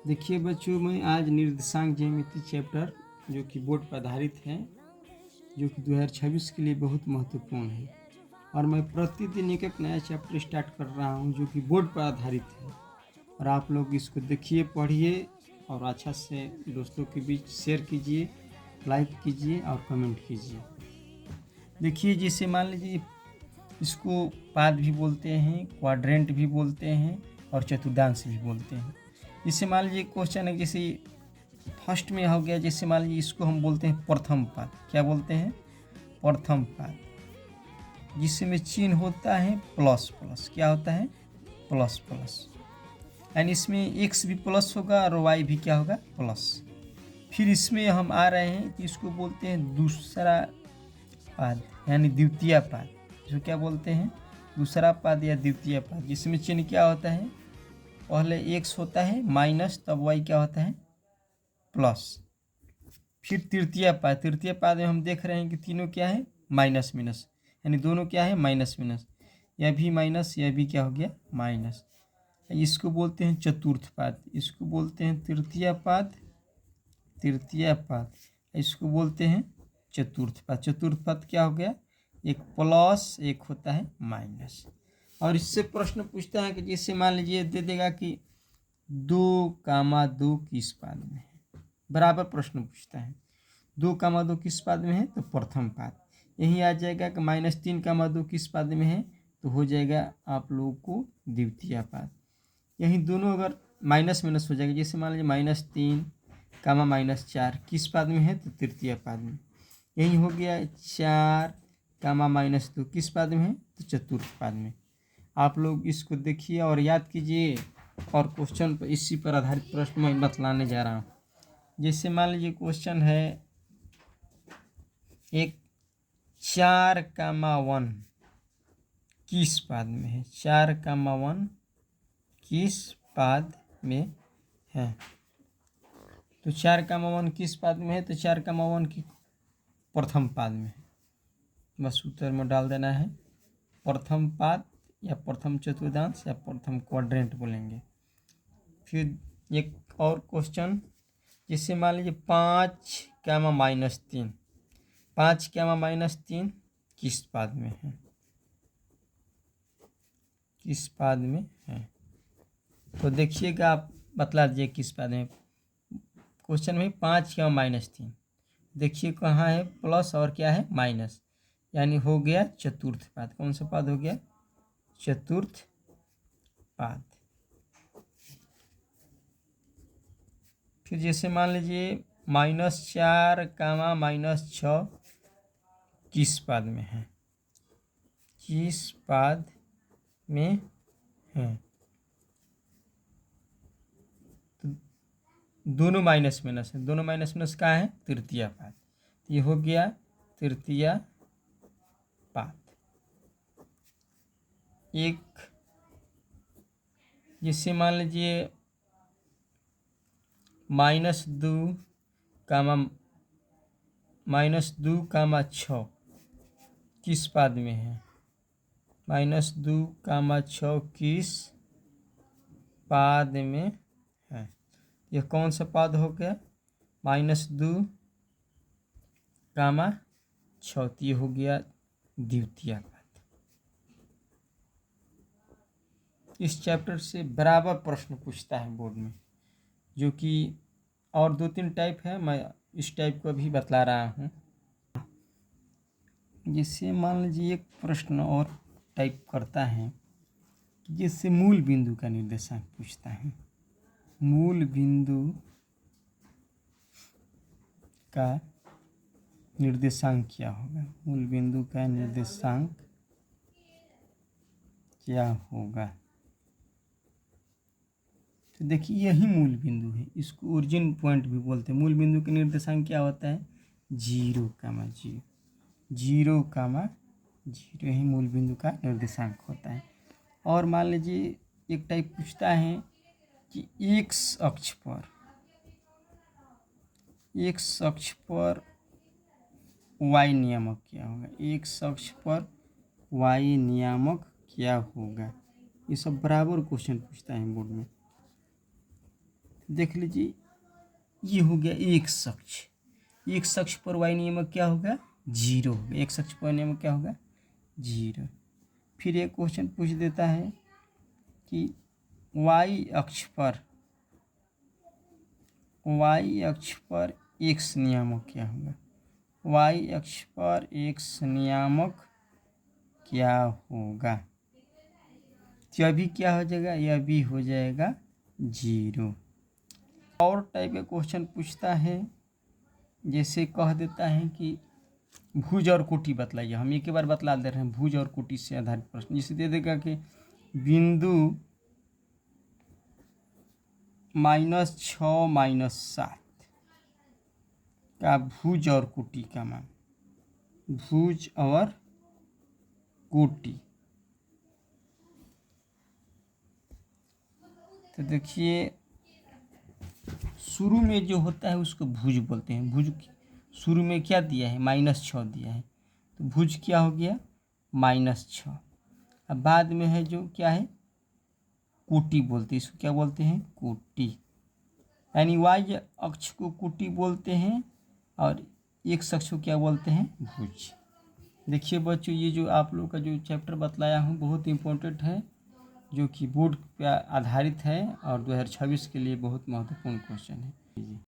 देखिए बच्चों, मैं आज निर्देशांक ज्यामिति चैप्टर जो कि बोर्ड पर आधारित है, जो कि 2026 के लिए बहुत महत्वपूर्ण है, और मैं प्रतिदिन एक नया चैप्टर स्टार्ट कर रहा हूं जो कि बोर्ड पर आधारित है। और आप लोग इसको देखिए, पढ़िए और अच्छा से दोस्तों के बीच शेयर कीजिए, लाइक कीजिए और कमेंट कीजिए। देखिए, जैसे मान लीजिए इसको पाद भी बोलते हैं, क्वाड्रेंट भी बोलते हैं और चतुर्थांश भी बोलते हैं। जैसे मान लीजिए क्वेश्चन है, जैसे फर्स्ट में हो गया, जैसे मान लीजिए इसको हम बोलते हैं प्रथम पाद। क्या बोलते हैं? प्रथम पाद, जिसमें चिन्ह होता है प्लस प्लस। क्या होता है? Plus plus. यानी इसमें एक्स भी प्लस होगा और वाई भी क्या होगा? प्लस। फिर इसमें हम आ रहे हैं कि इसको बोलते हैं दूसरा पाद, यानी द्वितीय पाद। जो क्या बोलते हैं? दूसरा पाद या द्वितीय पाद, जिसमें चिन्ह क्या होता है? पहले एक्स होता है माइनस, तब वाई क्या होता है? प्लस। फिर तृतीय पाद। तृतीय पाद में हम देख रहे हैं कि तीनों क्या है? माइनस माइनस, यानी दोनों क्या है? Minus minus. यह भी माइनस, यह भी क्या हो गया? माइनस। इसको बोलते हैं चतुर्थ पाद, इसको बोलते हैं तृतीय पाद, तृतीय पाद। इसको बोलते हैं चतुर्थ पाद। चतुर्थ पाद क्या हो गया? एक प्लस, एक होता है माइनस। और इससे प्रश्न पूछता है कि जैसे मान लीजिए दे देगा कि 2, 2 किस पाद में है, बराबर प्रश्न पूछता है। 2, 2 किस पाद में है? तो प्रथम पाद। यही आ जाएगा कि -3, 2 किस पाद में है? तो हो जाएगा आप लोगों को द्वितीय पाद। यही दोनों अगर माइनस माइनस हो जाएगा, जैसे मान लीजिए -3, -4 किस पाद में है? तो तृतीय पाद में। यही हो गया 4, -2 किस पाद में है? तो चतुर्थ पाद में। आप लोग इसको देखिए और याद कीजिए, और क्वेश्चन पर इसी पर आधारित प्रश्न मैं बतलाने जा रहा हूँ। जैसे मान लीजिए क्वेश्चन है एक 4, 1 किस पाद में है? 4, 1 किस पाद में है? तो 4, 1 किस पाद में है? तो 4, 1 की प्रथम पाद में है। बस उत्तर में डाल देना है प्रथम पाद, या प्रथम चतुर्थांश, या प्रथम क्वाड्रेंट बोलेंगे। फिर एक और क्वेश्चन, जैसे मान लीजिए 5, -3 5, किस पाद में है? किस पाद में है? तो देखिएगा, आप बतला दीजिए किस पाद में। क्वेश्चन में 5, -3 देखिए कहाँ है? प्लस और क्या है? माइनस, यानी हो गया चतुर्थ पाद। कौन सा पाद हो गया? चतुर्थ पाद। फिर जैसे मान लीजिए -4, -6 किस पाद में है? किस पाद में है? तो दोनों माइनस माइनस है, दोनों माइनस माइनस कहाँ है? तृतीय पाद। ये हो गया तृतीय पाद। एक जैसे मान लीजिए -2, -2, 6 किस पाद में है? -2, 6 किस पाद में है? यह कौन सा पाद हो गया? -2, 6। ये हो गया द्वितीय पाद। इस चैप्टर से बराबर प्रश्न पूछता है बोर्ड में, जो कि और 2-3 टाइप है, मैं इस टाइप को भी बतला रहा हूँ। जैसे मान लीजिए एक प्रश्न और टाइप करता है कि जैसे मूल बिंदु का निर्देशांक पूछता है। मूल बिंदु का निर्देशांक क्या होगा? मूल बिंदु का निर्देशांक क्या होगा? तो देखिए, यही मूल बिंदु है, इसको ओरिजिन पॉइंट भी बोलते हैं। मूल बिंदु का निर्देशांक क्या होता है? 0, 0 0, 0 ही मूल बिंदु का निर्देशांक होता है। और मान लीजिए एक टाइप पूछता है कि एक्स अक्ष पर वाई नियामक क्या होगा? एक्स अक्ष पर वाई नियामक क्या होगा? ये सब बराबर क्वेश्चन पूछता है बोर्ड में। देख लीजिए, ये हो गया x अक्ष, x अक्ष पर y नियमक क्या होगा, 0 होगा। x अक्ष पर नियमक क्या होगा, 0। फिर एक क्वेश्चन पूछ देता है कि y अक्ष पर x नियामक क्या होगा, y अक्ष पर x नियामक क्या होगा। तो यह भी क्या हो जाएगा, यह भी हो जाएगा 0। और टाइप का क्वेश्चन पूछता है, जैसे कह देता है कि भुज और कोटि बतलाइए। हम एक ही बार बतला दे रहे हैं भुज और कोटि से आधारित प्रश्न। जैसे दे देगा कि बिंदु -6 -7 का भुज और कोटि का मान, भुज और कोटि। तो देखिए, शुरू में जो होता है उसको भुज बोलते हैं। भुज शुरू में क्या दिया है, -6 दिया है, तो भुज क्या हो गया, -6। अब बाद में है जो क्या है, कोटि बोलते हैं, इसको क्या बोलते हैं, कोटि। यानी y अक्ष को कोटि बोलते हैं और x अक्ष को क्या बोलते हैं, भुज। देखिए बच्चों, ये जो आप लोग का जो चैप्टर बतलाया हूँ बहुत इम्पोर्टेंट है, जो कि बोर्ड पर आधारित है और 2026 के लिए बहुत महत्वपूर्ण क्वेश्चन है।